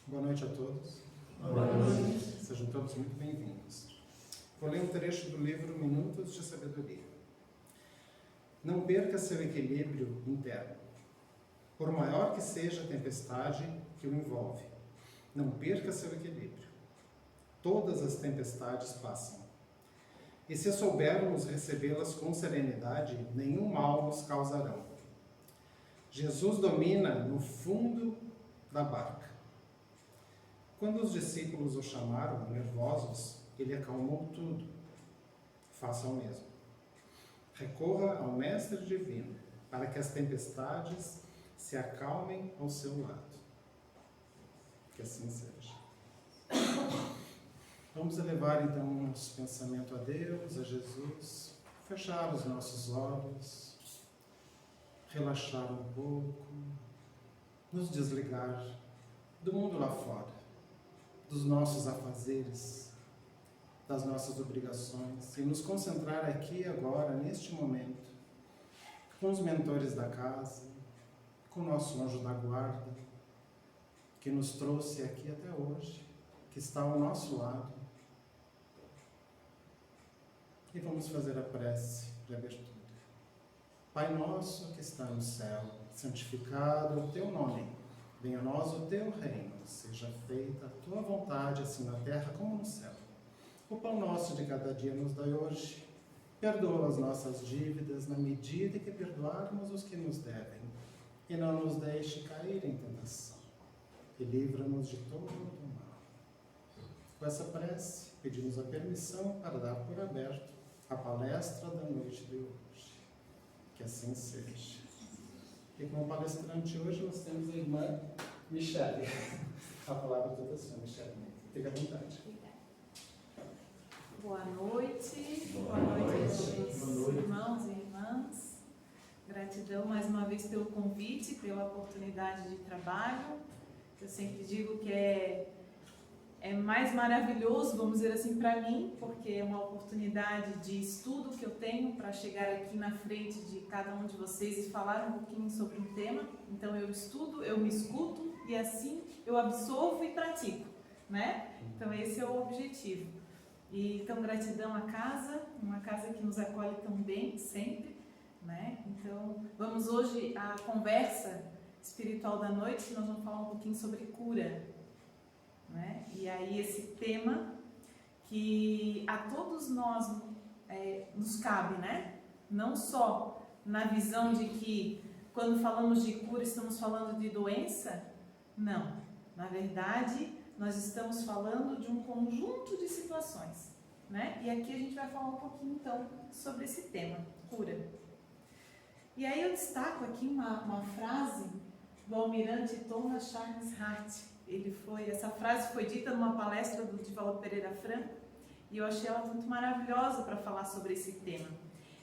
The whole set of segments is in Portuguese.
Boa noite a todos. Boa noite. Sejam todos muito bem-vindos. Vou ler um trecho do livro Minutos de Sabedoria. Não perca seu equilíbrio interno. Por maior que seja a tempestade que o envolve, não perca seu equilíbrio. Todas as tempestades passam. E se soubermos recebê-las com serenidade, nenhum mal nos causarão. Jesus domina no fundo da barca. Quando os discípulos o chamaram, nervosos, ele acalmou tudo. Faça o mesmo. Recorra ao Mestre Divino para que as tempestades se acalmem ao seu lado. Que assim seja. Vamos elevar então nosso pensamento a Deus, a Jesus, fechar os nossos olhos, relaxar um pouco, nos desligar do mundo lá fora, dos nossos afazeres, das nossas obrigações e nos concentrar aqui agora, neste momento, com os mentores da casa, com o nosso anjo da guarda, que nos trouxe aqui até hoje, que está ao nosso lado. E vamos fazer a prece de abertura. Pai nosso que está no céu, santificado é o teu nome. Venha a nós o teu reino, seja feita a tua vontade, assim na terra como no céu. O pão nosso de cada dia nos dai hoje. Perdoa as nossas dívidas na medida que perdoarmos os que nos devem. E não nos deixe cair em tentação. E livra-nos de todo o mal. Com essa prece, pedimos a permissão para dar por aberto a palestra da noite de hoje. Que assim seja. E como palestrante hoje nós temos a irmã Michele. A palavra toda sua, Michele. Fique à vontade. Boa noite. Boa noite a todos, irmãos e irmãs. Gratidão mais uma vez pelo convite, pela oportunidade de trabalho. Eu sempre digo que é mais maravilhoso, vamos dizer assim, para mim, porque é uma oportunidade de estudo que eu tenho para chegar aqui na frente de cada um de vocês e falar um pouquinho sobre um tema. Então eu estudo, eu me escuto e assim eu absorvo e pratico, né? Então esse é o objetivo. E então gratidão à casa, uma casa que nos acolhe tão bem sempre, né? Então vamos hoje à conversa espiritual da noite, nós vamos falar um pouquinho sobre cura. Né? E aí esse tema que a todos nós nos cabe, né? Não só na visão de que quando falamos de cura estamos falando de doença, não. Na verdade, nós estamos falando de um conjunto de situações, né? E aqui a gente vai falar um pouquinho então sobre esse tema, cura. E aí eu destaco aqui uma frase do almirante Thomas Charles Hart. Essa frase foi dita numa palestra do Divaldo Pereira Franco e eu achei ela muito maravilhosa para falar sobre esse tema.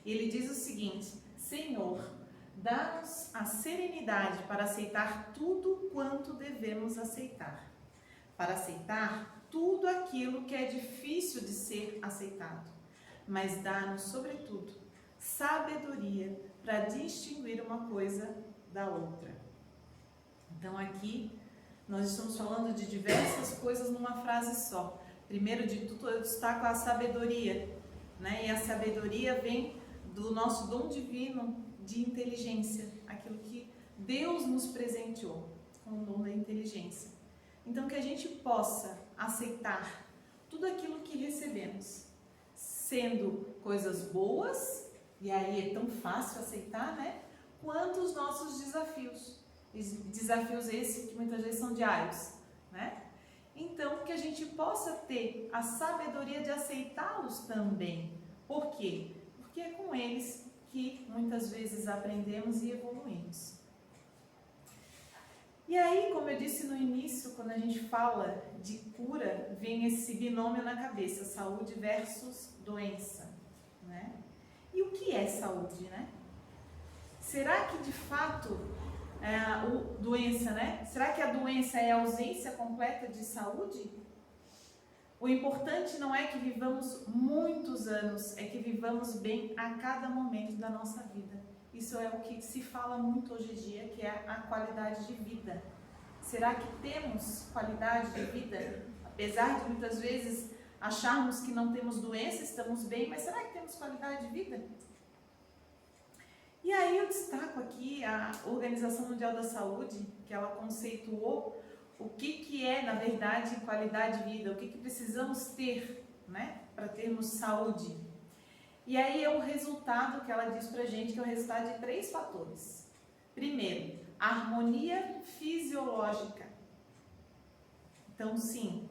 Ele diz o seguinte: Senhor, dá-nos a serenidade para aceitar tudo quanto devemos aceitar, para aceitar tudo aquilo que é difícil de ser aceitado, mas dá-nos, sobretudo, sabedoria para distinguir uma coisa da outra. Então aqui nós estamos falando de diversas coisas numa frase só. Primeiro de tudo, eu destaco a sabedoria, né? E a sabedoria vem do nosso dom divino de inteligência, aquilo que Deus nos presenteou com o dom da inteligência. Então, que a gente possa aceitar tudo aquilo que recebemos, sendo coisas boas, e aí é tão fácil aceitar, né? Quanto os nossos desafios. Desafios esses que muitas vezes são diários, né? Então, que a gente possa ter a sabedoria de aceitá-los também. Por quê? Porque é com eles que muitas vezes aprendemos e evoluímos. E aí, como eu disse no início, quando a gente fala de cura, vem esse binômio na cabeça, saúde versus doença, né? E o que é saúde, né? Será que de fato doença, né? Será que a doença é a ausência completa de saúde? O importante não é que vivamos muitos anos, é que vivamos bem a cada momento da nossa vida. Isso é o que se fala muito hoje em dia, que é a qualidade de vida. Será que temos qualidade de vida? Apesar de muitas vezes acharmos que não temos doença, estamos bem, mas será que temos qualidade de vida? E aí eu destaco aqui a Organização Mundial da Saúde, que ela conceituou o que é, na verdade, qualidade de vida, o que precisamos ter, né, para termos saúde. E aí é o resultado que ela diz pra gente, que é o resultado de 3 fatores. Primeiro, a harmonia fisiológica. Então, sim,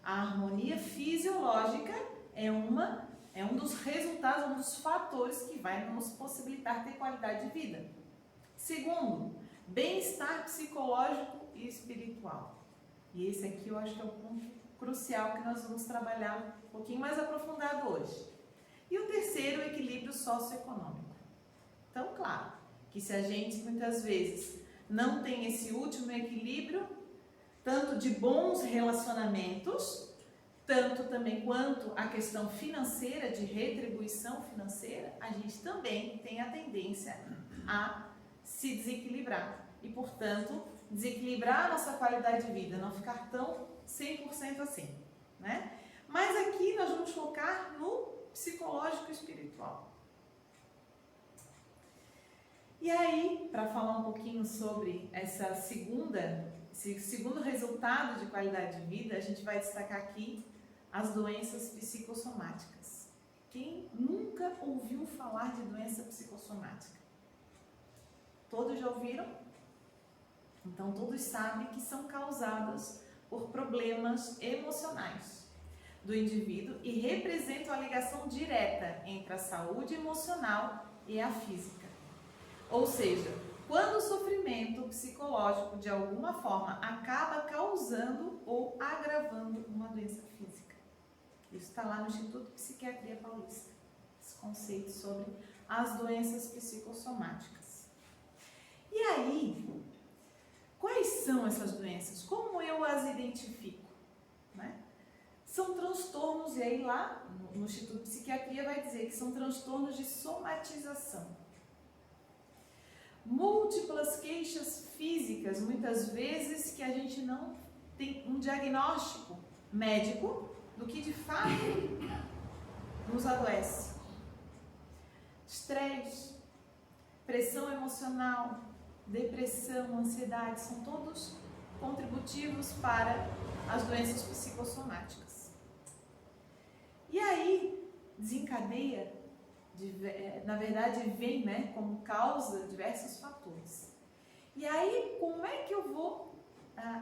a harmonia fisiológica é um dos resultados, um dos fatores que vai nos possibilitar ter qualidade de vida. Segundo, bem-estar psicológico e espiritual. E esse aqui eu acho que é o ponto crucial que nós vamos trabalhar um pouquinho mais aprofundado hoje. E o terceiro, o equilíbrio socioeconômico. Então, claro, que se a gente muitas vezes não tem esse último equilíbrio, tanto de bons relacionamentos, tanto também quanto a questão financeira, de retribuição financeira, a gente também tem a tendência a se desequilibrar. E, portanto, desequilibrar a nossa qualidade de vida, não ficar tão 100% assim, né? Mas aqui nós vamos focar no psicológico e espiritual. E aí, para falar um pouquinho sobre esse segundo resultado de qualidade de vida, a gente vai destacar aqui as doenças psicossomáticas. Quem nunca ouviu falar de doença psicossomática? Todos já ouviram? Então, todos sabem que são causadas por problemas emocionais do indivíduo e representam a ligação direta entre a saúde emocional e a física. Ou seja, quando o sofrimento psicológico de alguma forma acaba causando ou agravando uma doença física. Isso está lá no Instituto de Psiquiatria Paulista, esse conceito sobre as doenças psicossomáticas. E aí, quais são essas doenças? Como eu as identifico? Né? São transtornos, e aí lá no Instituto de Psiquiatria vai dizer que são transtornos de somatização. Múltiplas queixas físicas, muitas vezes que a gente não tem um diagnóstico médico do que de fato nos adoece. Estresse, pressão emocional, depressão, ansiedade, são todos contributivos para as doenças psicossomáticas. E aí desencadeia, na verdade vem, né, como causa diversos fatores. E aí como é que eu vou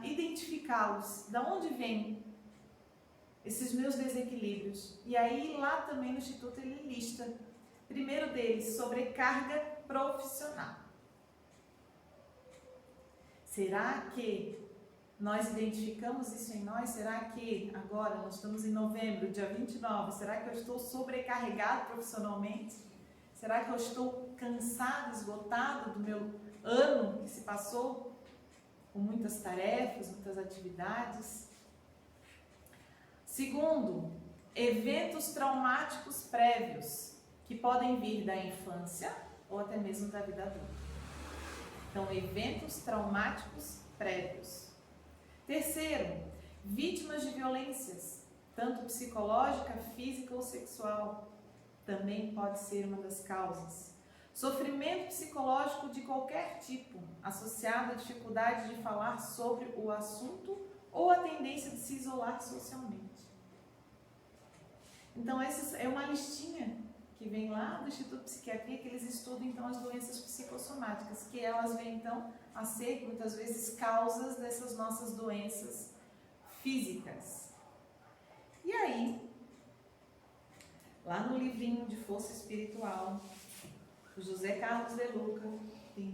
identificá-los? Da onde vêm esses meus desequilíbrios? E aí lá também no Instituto ele lista, primeiro deles, sobrecarga profissional. Será que nós identificamos isso em nós? Será que agora, nós estamos em novembro, dia 29, será que eu estou sobrecarregado profissionalmente? Será que eu estou cansado, esgotado do meu ano que se passou com muitas tarefas, muitas atividades? Segundo, eventos traumáticos prévios que podem vir da infância ou até mesmo da vida adulta. Então, eventos traumáticos prévios. Terceiro, vítimas de violências, tanto psicológica, física ou sexual, também pode ser uma das causas. Sofrimento psicológico de qualquer tipo, associado à dificuldade de falar sobre o assunto ou a tendência de se isolar socialmente. Então, essa é uma listinha que vem lá do Instituto de Psiquiatria, que eles estudam então as doenças psicossomáticas, que elas vêm então a ser muitas vezes causas dessas nossas doenças físicas. E aí, lá no livrinho de Força Espiritual, o José Carlos de Luca tem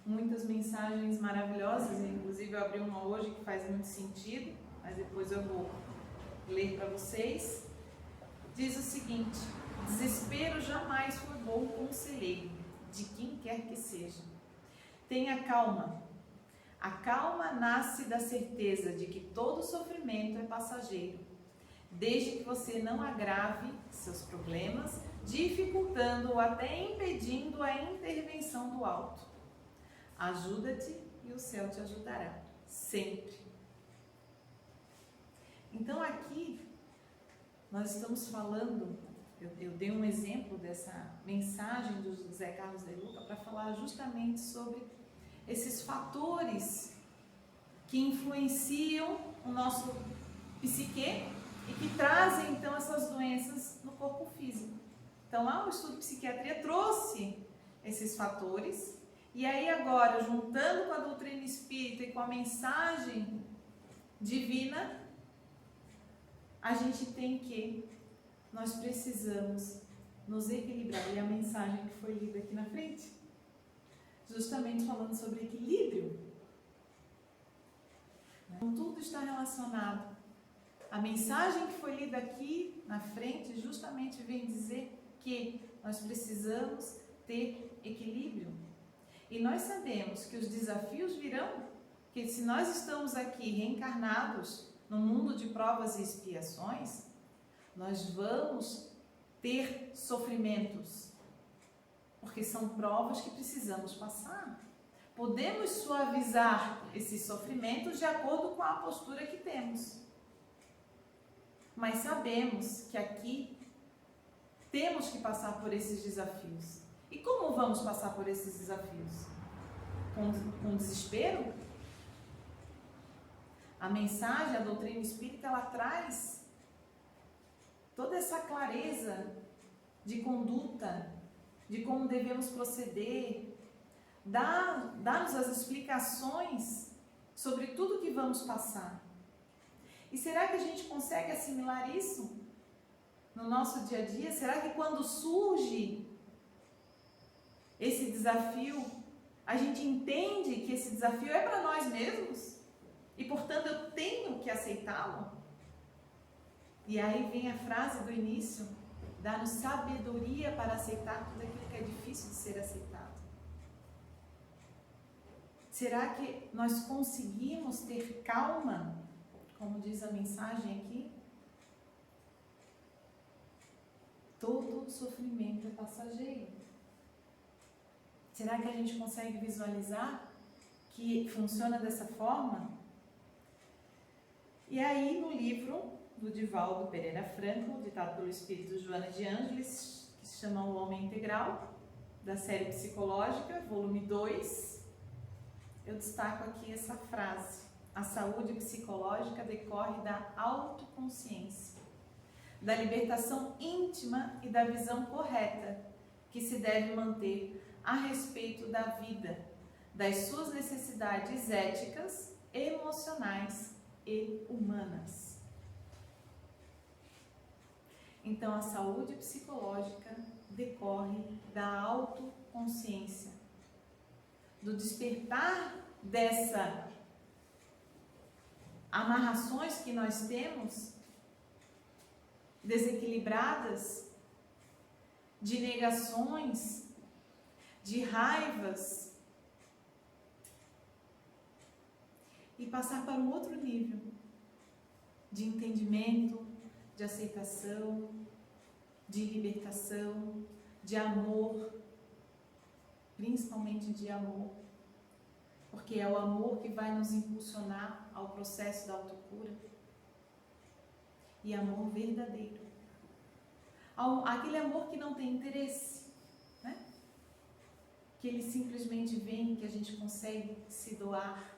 muitas mensagens maravilhosas, inclusive eu abri uma hoje que faz muito sentido, mas depois eu vou ler para vocês. Diz o seguinte: desespero jamais foi bom conselheiro de quem quer que seja. Tenha calma. A calma nasce da certeza de que todo sofrimento é passageiro, desde que você não agrave seus problemas, dificultando ou até impedindo a intervenção do alto. Ajuda-te e o céu te ajudará. sempre. Então aqui nós estamos falando, eu dei um exemplo dessa mensagem do José Carlos de Luca para falar justamente sobre esses fatores que influenciam o nosso psique e que trazem então essas doenças no corpo físico. Então lá o estudo de psiquiatria trouxe esses fatores, e aí agora, juntando com a doutrina espírita e com a mensagem divina, a gente tem que, nós precisamos nos equilibrar. E a mensagem que foi lida aqui na frente, justamente falando sobre equilíbrio. Então, tudo está relacionado. A mensagem que foi lida aqui na frente justamente vem dizer que nós precisamos ter equilíbrio. E nós sabemos que os desafios virão, que se nós estamos aqui reencarnados no mundo de provas e expiações, nós vamos ter sofrimentos, porque são provas que precisamos passar. Podemos suavizar esses sofrimentos de acordo com a postura que temos, mas sabemos que aqui temos que passar por esses desafios. E como vamos passar por esses desafios? Com desespero? A mensagem, a doutrina espírita, ela traz toda essa clareza de conduta, de como devemos proceder, dá-nos as explicações sobre tudo que vamos passar. E será que a gente consegue assimilar isso no nosso dia a dia? Será que quando surge esse desafio, a gente entende que esse desafio é para nós mesmos? E, portanto, eu tenho que aceitá-lo? E aí vem a frase do início: dá-nos sabedoria para aceitar tudo aquilo que é difícil de ser aceitado. Será que nós conseguimos ter calma, como diz a mensagem aqui? Todo sofrimento é passageiro. Será que a gente consegue visualizar que funciona dessa forma? E aí, no livro do Divaldo Pereira Franco, ditado pelo espírito Joana de Ângeles, que se chama O Homem Integral, da série Psicológica, volume 2, eu destaco aqui essa frase: a saúde psicológica decorre da autoconsciência, da libertação íntima e da visão correta que se deve manter a respeito da vida, das suas necessidades éticas, emocionais e humanas. Então, a saúde psicológica decorre da autoconsciência, do despertar dessas amarrações que nós temos, desequilibradas, de negações, de raivas, e passar para um outro nível de entendimento, de aceitação, de libertação, de amor, principalmente de amor, porque é o amor que vai nos impulsionar ao processo da autocura, e amor verdadeiro, aquele amor que não tem interesse, né? Que ele simplesmente vem, que a gente consegue se doar.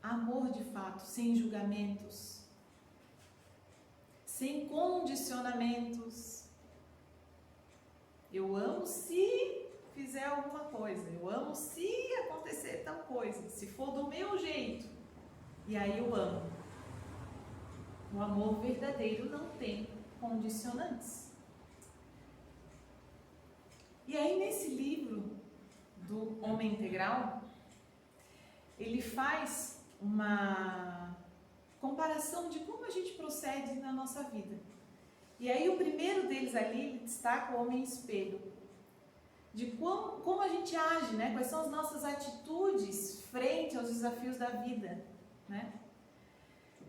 Amor de fato, sem julgamentos, sem condicionamentos. Eu amo se fizer alguma coisa, eu amo se acontecer tal coisa, se for do meu jeito, e aí eu amo. O amor verdadeiro não tem condicionantes. E aí, nesse livro do Homem Integral, ele faz uma comparação de como a gente procede na nossa vida. E aí o primeiro deles ali, ele destaca o homem espelho, de como a gente age, né? Quais são as nossas atitudes frente aos desafios da vida, né?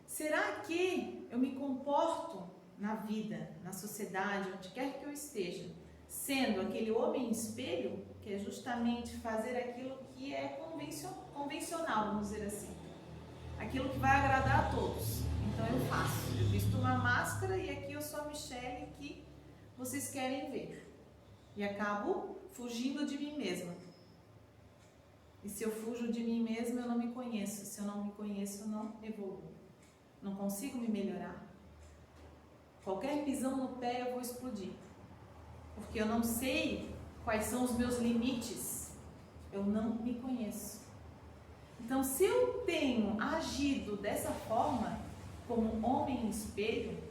Será que eu me comporto na vida, na sociedade, onde quer que eu esteja, sendo aquele homem espelho, que é justamente fazer aquilo que é convencional, vamos dizer assim. Aquilo que vai agradar a todos. Então eu faço. Eu visto uma máscara e aqui eu sou a Michele que vocês querem ver. E acabo fugindo de mim mesma. E se eu fujo de mim mesma, eu não me conheço. Se eu não me conheço, eu não evoluo. Não consigo me melhorar. Qualquer pisão no pé eu vou explodir. Porque eu não sei quais são os meus limites. Eu não me conheço. Então, se eu tenho agido dessa forma, como homem espelho,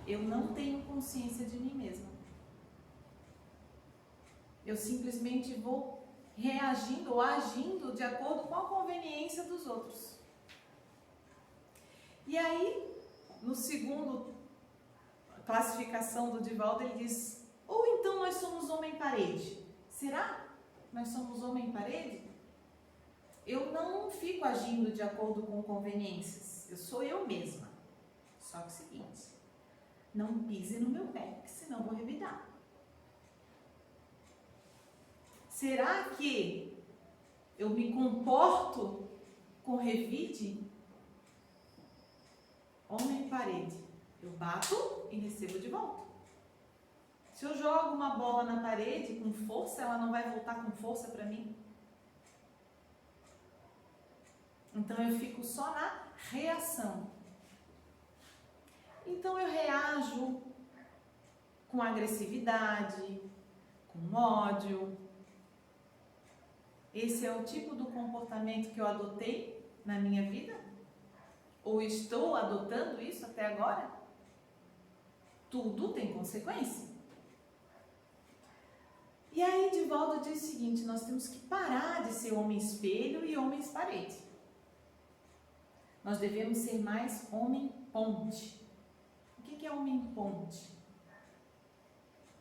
eu não tenho consciência de mim mesma. Eu simplesmente vou reagindo ou agindo de acordo com a conveniência dos outros. E aí, no segundo classificação do Divaldo, ele diz, ou então nós somos homem-parede. Será? Nós somos homem-parede? Eu não fico agindo de acordo com conveniências. Eu sou eu mesma. Só que é o seguinte, não pise no meu pé, porque senão vou revidar. Será que eu me comporto com revide? Homem-parede. Eu bato e recebo de volta. Se eu jogo uma bola na parede com força, ela não vai voltar com força para mim. Então eu fico só na reação. Então eu reajo com agressividade, com ódio. Esse é o tipo do comportamento que eu adotei na minha vida? Ou estou adotando isso até agora? Tudo tem consequência. E aí Divaldo diz o seguinte, nós temos que parar de ser homem espelho e homens parede. Nós devemos ser mais homem ponte. O que é homem ponte?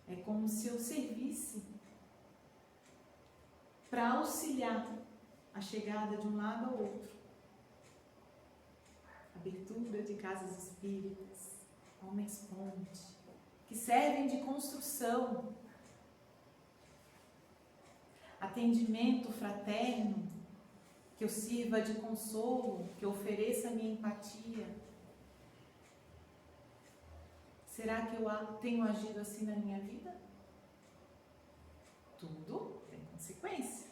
É como se eu servisse para auxiliar a chegada de um lado ao outro. Abertura de casas espíritas, homens ponte, que servem de construção. Atendimento fraterno, que eu sirva de consolo, que eu ofereça minha empatia. Será que eu tenho agido assim na minha vida? Tudo tem consequência.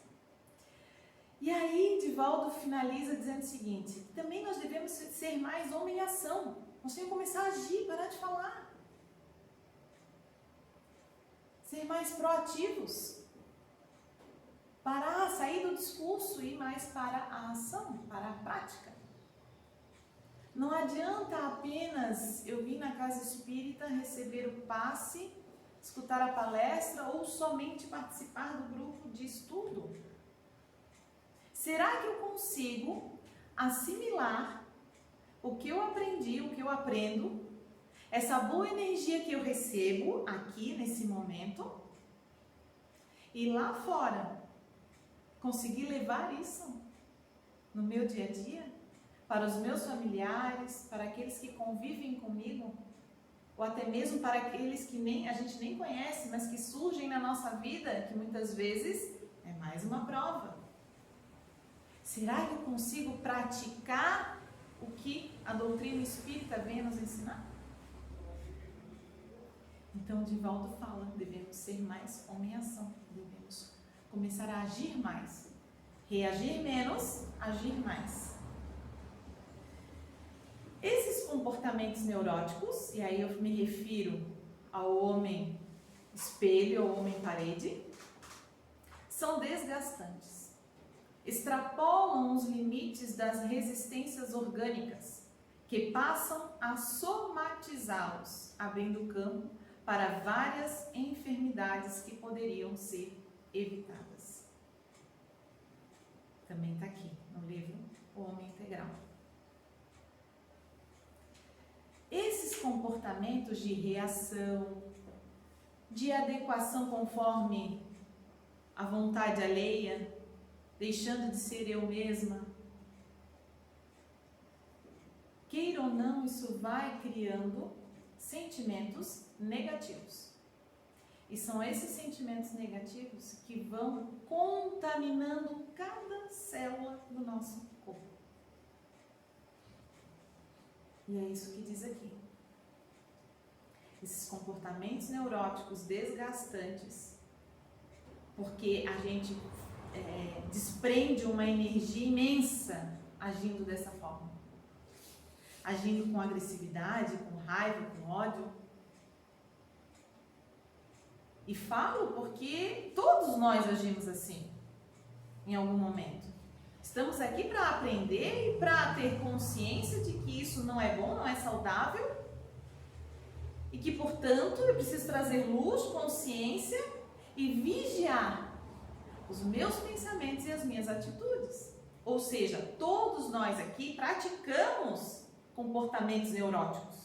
E aí, Divaldo finaliza dizendo o seguinte, que também nós devemos ser mais homem em ação. Nós temos que começar a agir, parar de falar. Ser mais proativos. Parar, sair do discurso e ir mais para a ação, para a prática. Não adianta apenas eu vir na casa espírita, receber o passe, escutar a palestra ou somente participar do grupo de estudo. Será que eu consigo assimilar o que eu aprendi, o que eu aprendo, essa boa energia que eu recebo aqui nesse momento e lá fora? Conseguir levar isso no meu dia a dia, para os meus familiares, para aqueles que convivem comigo, ou até mesmo para aqueles que a gente nem conhece, mas que surgem na nossa vida, que muitas vezes é mais uma prova. Será que eu consigo praticar o que a doutrina espírita vem nos ensinar? Então, Divaldo fala, devemos ser mais homem-ação, devemos começar a agir mais, reagir menos, agir mais. Esses comportamentos neuróticos, e aí eu me refiro ao homem espelho, ao homem parede, são desgastantes, extrapolam os limites das resistências orgânicas, que passam a somatizá-los, abrindo campo para várias enfermidades que poderiam ser evitadas. Também está aqui no livro O Homem Integral. Esses comportamentos de reação, de adequação conforme a vontade alheia, deixando de ser eu mesma, queira ou não, isso vai criando sentimentos negativos. E são esses sentimentos negativos que vão contaminando cada célula do nosso corpo. E é isso que diz aqui. Esses comportamentos neuróticos desgastantes, porque a gente desprende uma energia imensa agindo dessa forma. Agindo com agressividade, com raiva, com ódio. E falo porque todos nós agimos assim, em algum momento. Estamos aqui para aprender e para ter consciência de que isso não é bom, não é saudável. E que, portanto, eu preciso trazer luz, consciência e vigiar os meus pensamentos e as minhas atitudes. Ou seja, todos nós aqui praticamos comportamentos neuróticos.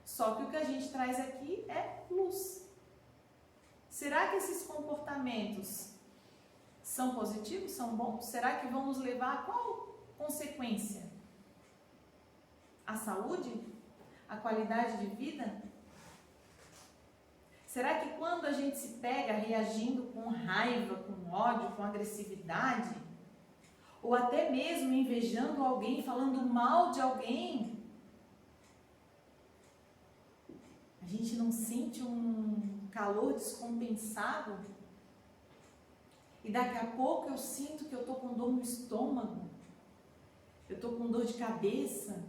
Só que o que a gente traz aqui é luz. Será que esses comportamentos são positivos, são bons? Será que vão nos levar a qual consequência? A saúde? A qualidade de vida? Será que quando a gente se pega reagindo com raiva, com ódio, com agressividade, ou até mesmo invejando alguém, falando mal de alguém, a gente não sente um calor descompensado? E daqui a pouco eu sinto que eu estou com dor no estômago, eu estou com dor de cabeça.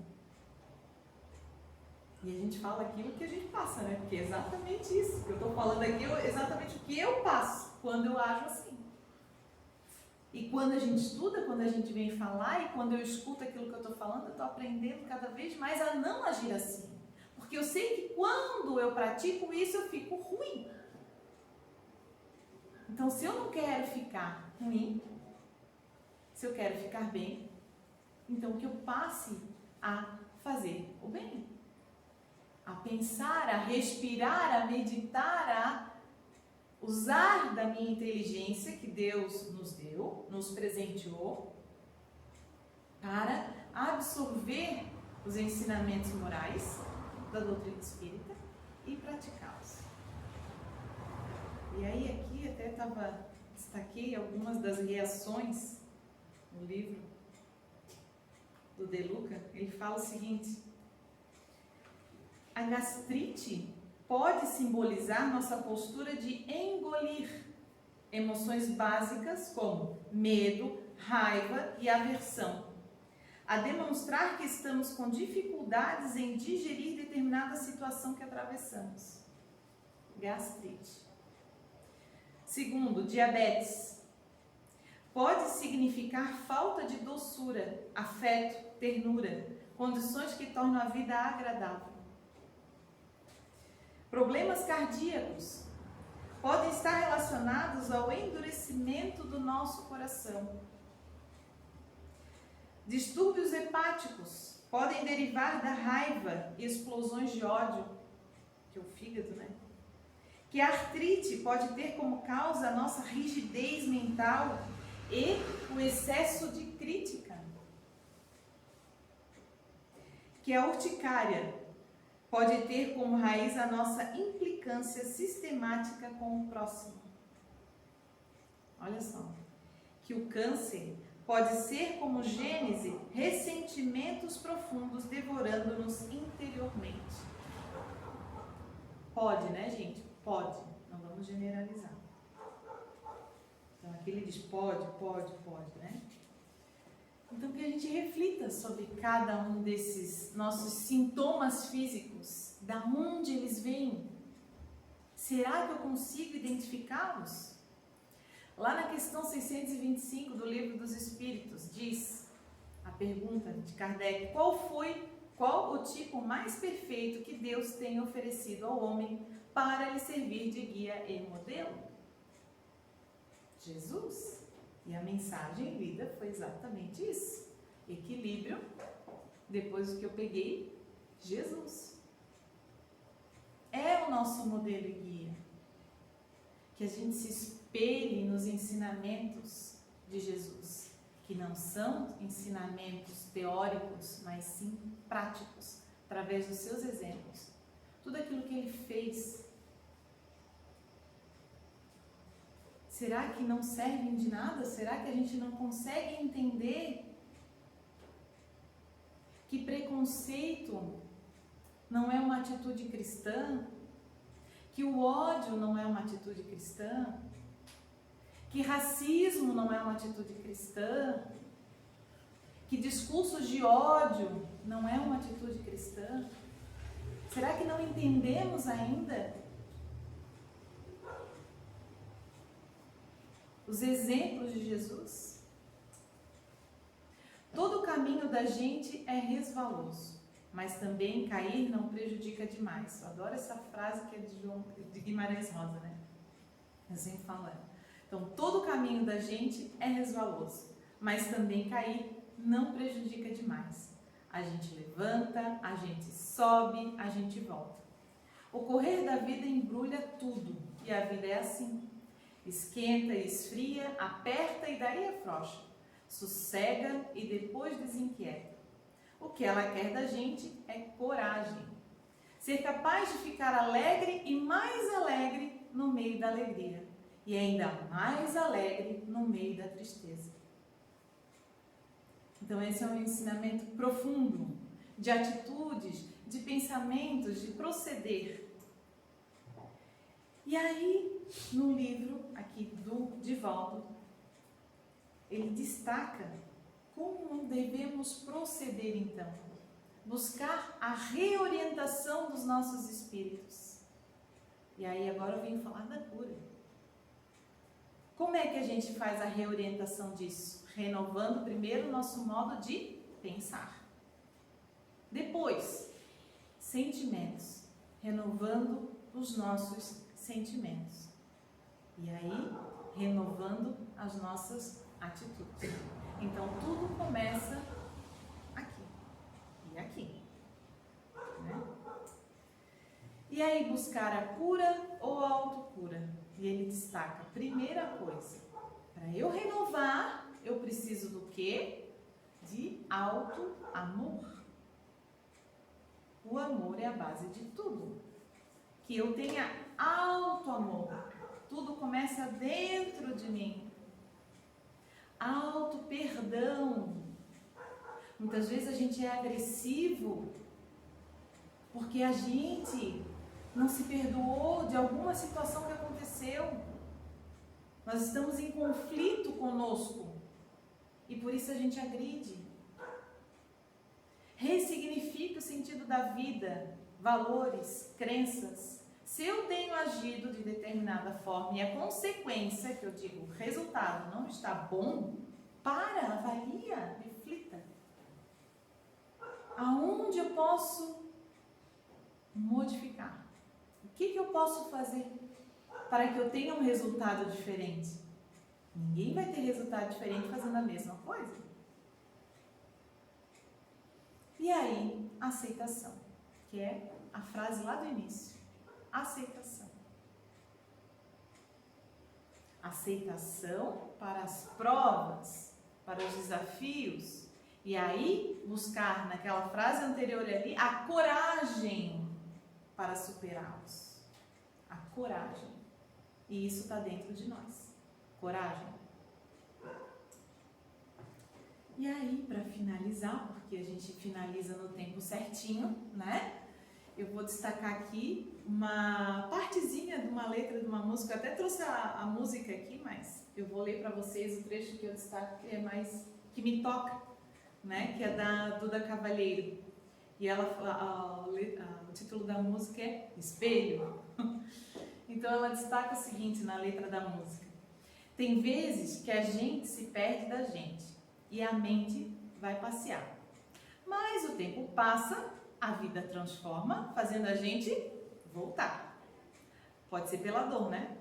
E a gente fala aquilo que a gente passa, né? Porque é exatamente isso que eu estou falando aqui, exatamente o que eu passo quando eu ajo assim. E quando a gente estuda, quando a gente vem falar e quando eu escuto aquilo que eu estou falando, eu estou aprendendo cada vez mais a não agir assim. Porque eu sei que quando eu pratico isso, eu fico ruim. Então, se eu não quero ficar ruim, se eu quero ficar bem, então que eu passe a fazer o bem. A pensar, a respirar, a meditar, a usar da minha inteligência que Deus nos deu, nos presenteou, para absorver os ensinamentos morais da doutrina espírita e praticá-los. E aí aqui até destaquei algumas das reações no livro do De Luca. Ele fala o seguinte: a gastrite pode simbolizar nossa postura de engolir emoções básicas como medo, raiva e aversão, a demonstrar que estamos com dificuldades em digerir determinada situação que atravessamos. Gastrite. Segundo, diabetes. Pode significar falta de doçura, afeto, ternura, condições que tornam a vida agradável. Problemas cardíacos podem estar relacionados ao endurecimento do nosso coração. Distúrbios hepáticos podem derivar da raiva e explosões de ódio, que é o fígado, né? Que a artrite pode ter como causa a nossa rigidez mental e o excesso de crítica. Que a urticária pode ter como raiz a nossa implicância sistemática com o próximo. Olha só. Que o câncer pode ser como gênese ressentimentos profundos devorando-nos interiormente. Pode, né, gente? Pode. Não vamos generalizar. Então aqui ele diz pode, né? Então que a gente reflita sobre cada um desses nossos sintomas físicos, da onde eles vêm. Será que eu consigo identificá-los? Lá na questão 625 do Livro dos Espíritos, diz a pergunta de Kardec: qual o tipo mais perfeito que Deus tem oferecido ao homem para lhe servir de guia e modelo? Jesus. E a mensagem lida foi exatamente isso. Equilíbrio, depois do que eu peguei, Jesus. É o nosso modelo e guia. Que a gente se espelhe nos ensinamentos de Jesus, que não são ensinamentos teóricos, mas sim práticos, através dos seus exemplos. tudo aquilo que Ele fez, será que não servem de nada? Será que a gente não consegue entender que preconceito não é uma atitude cristã? Que o ódio não é uma atitude cristã? Que racismo não é uma atitude cristã? Que discursos de ódio não é uma atitude cristã? Será que não entendemos ainda os exemplos de Jesus? Todo o caminho da gente é resvaloso, mas também cair não prejudica demais. Eu adoro essa frase que é de Guimarães Rosa, né? Assim falando. Então, todo o caminho da gente é resvaloso, mas também cair não prejudica demais. A gente levanta, a gente sobe, a gente volta. O correr da vida embrulha tudo, e a vida é assim. Esquenta e esfria, aperta e daí afrouxa. Sossega e depois desinquieta. O que ela quer da gente é coragem. Ser capaz de ficar alegre e mais alegre no meio da alegria. E ainda mais alegre no meio da tristeza. Então esse é um ensinamento profundo, de atitudes, de pensamentos, de proceder. E aí, no livro aqui do Divaldo, ele destaca como devemos proceder então. Buscar a reorientação dos nossos espíritos. E aí agora eu venho falar da cura. Como é que a gente faz a reorientação disso? Renovando primeiro o nosso modo de pensar. Depois, sentimentos. Renovando os nossos sentimentos. E aí, renovando as nossas atitudes. Então, tudo começa aqui e aqui. Né? E aí, buscar a cura ou a autocura? E ele destaca, primeira coisa, para eu renovar, eu preciso do quê? De auto-amor. O amor é a base de tudo. Que eu tenha auto-amor. Tudo começa dentro de mim. Auto-perdão. Muitas vezes a gente é agressivo porque a gente não se perdoou de alguma situação que aconteceu. Nós estamos em conflito conosco e por isso a gente agride. Ressignifica o sentido da vida, valores, crenças. Se eu tenho agido de determinada forma e a consequência, que eu digo, o resultado não está bom, avalia, reflita. Aonde eu posso modificar? O que eu posso fazer para que eu tenha um resultado diferente? Ninguém vai ter resultado diferente fazendo a mesma coisa. E aí, aceitação, que é a frase lá do início. Aceitação. Aceitação para as provas, para os desafios. E aí, buscar naquela frase anterior ali, a coragem para superá-los. A coragem. E isso está dentro de nós. Coragem. E aí, para finalizar, porque a gente finaliza no tempo certinho, né? Eu vou destacar aqui uma partezinha de uma letra de uma música. Eu até trouxe a música aqui, mas eu vou ler para vocês o trecho que eu destaco, que é mais, que me toca, né? Que é da Duda Cavalheiro. E ela, o título da música é Espelho. Então ela destaca o seguinte na letra da música: tem vezes que a gente se perde da gente e a mente vai passear. Mas o tempo passa, a vida transforma, fazendo a gente voltar. Pode ser pela dor, né?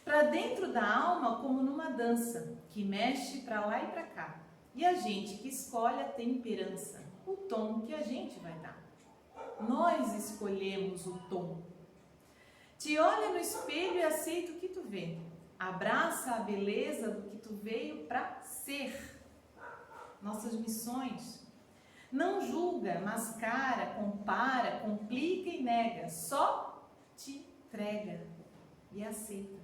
Para dentro da alma, como numa dança, que mexe para lá e para cá. E a gente que escolhe a temperança, o tom que a gente vai dar. Nós escolhemos o tom. Te olha no espelho e aceita o que tu vê. Abraça a beleza do que tu veio para ser. Nossas missões. Não julga, mascara, compara, complica e nega. Só te entrega e aceita.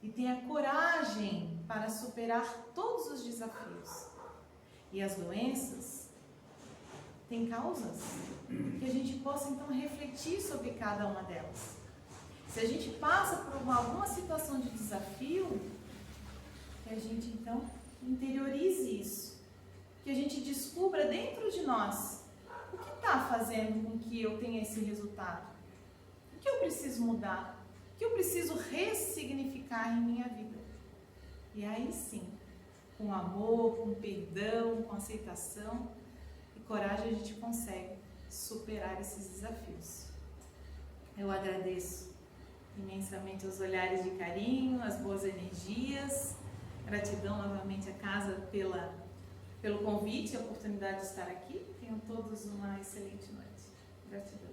E tenha coragem para superar todos os desafios. E as doenças têm causas que a gente possa então refletir sobre cada uma delas. Se a gente passa por alguma situação de desafio, que a gente então interiorize isso. Que a gente descubra dentro de nós o que está fazendo com que eu tenha esse resultado. O que eu preciso mudar? O que eu preciso ressignificar em minha vida? E aí sim, com amor, com perdão, com aceitação e coragem, a gente consegue superar esses desafios. Eu agradeço imensamente os olhares de carinho, as boas energias. Gratidão novamente à casa pelo convite e a oportunidade de estar aqui. Tenham todos uma excelente noite. Gratidão.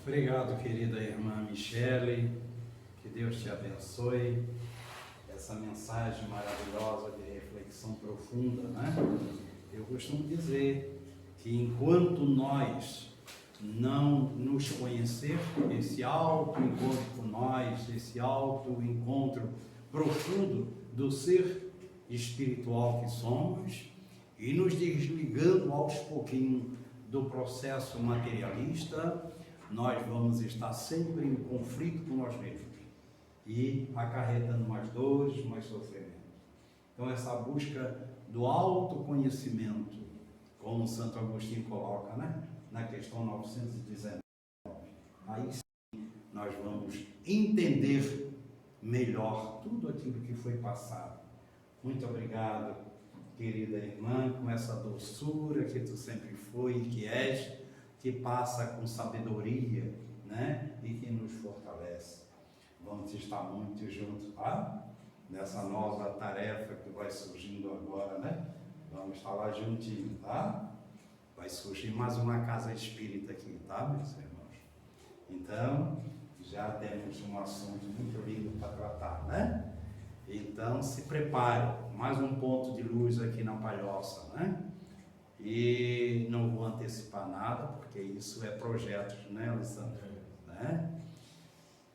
Obrigado, querida irmã Michele, que Deus te abençoe. Essa mensagem maravilhosa de reflexão profunda, né? Eu costumo dizer que enquanto nós não nos conhecer, esse auto-encontro com nós, esse auto-encontro profundo do ser espiritual que somos, e nos desligando aos pouquinhos do processo materialista, nós vamos estar sempre em conflito com nós mesmos e acarretando mais dores, mais sofrimentos. Então essa busca do autoconhecimento, como Santo Agostinho coloca, né? Na questão 919, aí sim nós vamos entender melhor tudo aquilo que foi passado. Muito obrigado, querida irmã, com essa doçura que tu sempre foi e que és, que passa com sabedoria, né? E que nos fortalece. Vamos estar muito juntos, tá? Nessa nova tarefa que vai surgindo agora, né? Vamos estar lá juntinho, tá? Vai surgir mais uma casa espírita aqui, tá, meus irmãos? Então, já temos um assunto muito lindo para tratar, né? Então, se prepare. Mais um ponto de luz aqui na Palhoça, né? E não vou antecipar nada, porque isso é projetos, né, Alessandro? Né?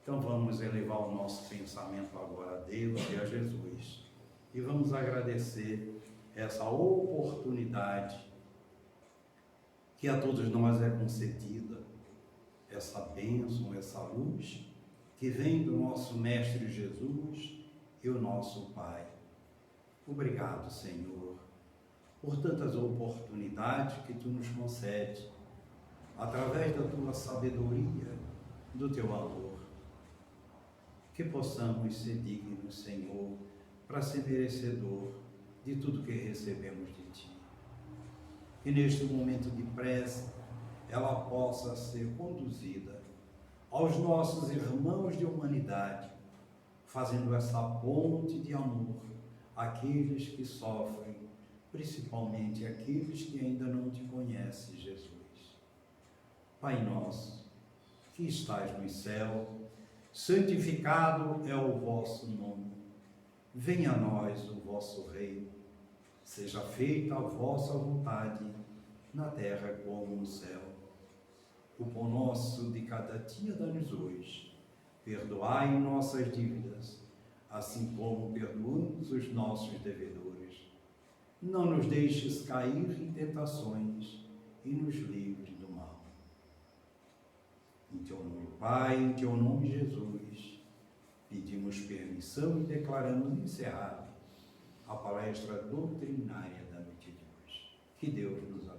Então, vamos elevar o nosso pensamento agora a Deus e a Jesus. E vamos agradecer essa oportunidade que a todos nós é concedida, essa bênção, essa luz, que vem do nosso Mestre Jesus e o nosso Pai. Obrigado, Senhor, por tantas oportunidades que Tu nos concede, através da Tua sabedoria, do Teu amor. Que possamos ser dignos, Senhor, para ser merecedor de tudo que recebemos de Ti. Que neste momento de prece, ela possa ser conduzida aos nossos irmãos de humanidade, fazendo essa ponte de amor àqueles que sofrem, principalmente aqueles que ainda não Te conhecem, Jesus. Pai nosso, que estás no céu, santificado é o vosso nome. Venha a nós o vosso reino. Seja feita a vossa vontade, na terra como no céu. O pão nosso de cada dia dá-nos hoje. Perdoai nossas dívidas, assim como perdoamos os nossos devedores. Não nos deixes cair em tentações e nos livre do mal. Em Teu nome, Pai, em Teu nome, Jesus, pedimos permissão e declaramos encerrada a palestra doutrinária da noite de hoje. Que Deus nos abençoe.